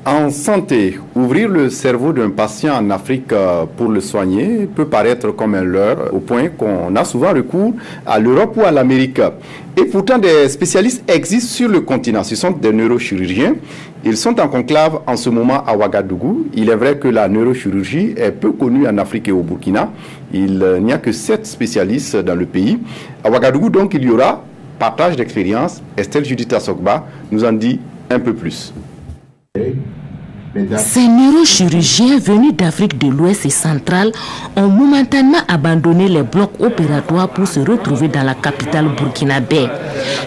En santé, ouvrir le cerveau d'un patient en Afrique pour le soigner peut paraître comme un leurre, au point qu'on a souvent recours à l'Europe ou à l'Amérique. Et pourtant, des spécialistes existent sur le continent. Ce sont des neurochirurgiens. Ils sont en conclave en ce moment à Ouagadougou. Il est vrai que la neurochirurgie est peu connue en Afrique et au Burkina. Il n'y a que 7 spécialistes dans le pays. À Ouagadougou, donc, il y aura partage d'expérience. Estelle Judith Assogba nous en dit un peu plus. Ces neurochirurgiens venus d'Afrique de l'Ouest et centrale ont momentanément abandonné les blocs opératoires pour se retrouver dans la capitale burkinabé.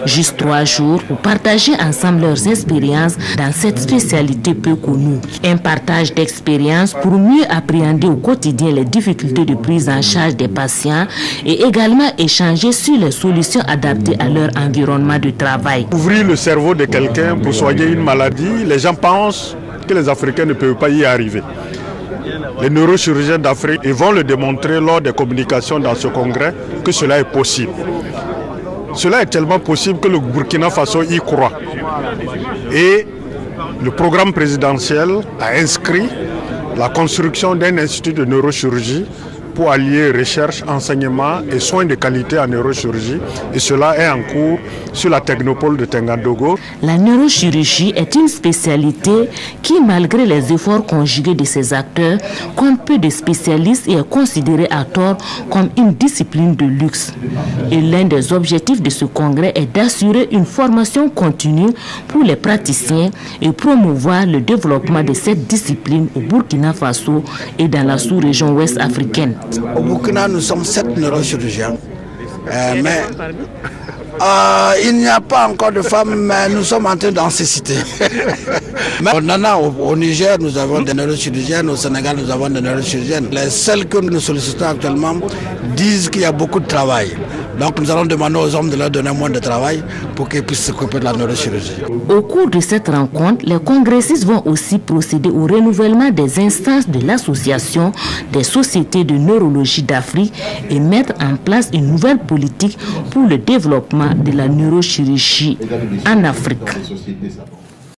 Juste 3 jours pour partager ensemble leurs expériences dans cette spécialité peu connue. Un partage d'expérience pour mieux appréhender au quotidien les difficultés de prise en charge des patients et également échanger sur les solutions adaptées à leur environnement de travail. Ouvrir le cerveau de quelqu'un pour soigner une maladie, les gens pensent que les Africains ne peuvent pas y arriver. Les neurochirurgiens d'Afrique vont le démontrer lors des communications dans ce congrès que cela est possible. Cela est tellement possible que le Burkina Faso y croit. Et le programme présidentiel a inscrit la construction d'un institut de neurochirurgie pour allier recherche, enseignement et soins de qualité en neurochirurgie. Et cela est en cours sur la technopole de Tengandogo. La neurochirurgie est une spécialité qui, malgré les efforts conjugués de ses acteurs, compte peu de spécialistes et est considérée à tort comme une discipline de luxe. Et l'un des objectifs de ce congrès est d'assurer une formation continue pour les praticiens et promouvoir le développement de cette discipline au Burkina Faso et dans la sous-région ouest africaine. Au Burkina, nous sommes 7 neurochirurgiens, mais il n'y a pas encore de femmes, mais nous sommes en train d'en citer. On en a au Niger, nous avons des neurochirurgiens, au Sénégal, nous avons des neurochirurgiennes. Les celles que nous sollicitons actuellement disent qu'il y a beaucoup de travail. Donc nous allons demander aux hommes de leur donner moins de travail pour qu'ils puissent s'occuper de la neurochirurgie. Au cours de cette rencontre, les congressistes vont aussi procéder au renouvellement des instances de l'association des sociétés de neurologie d'Afrique et mettre en place une nouvelle politique pour le développement de la neurochirurgie en Afrique.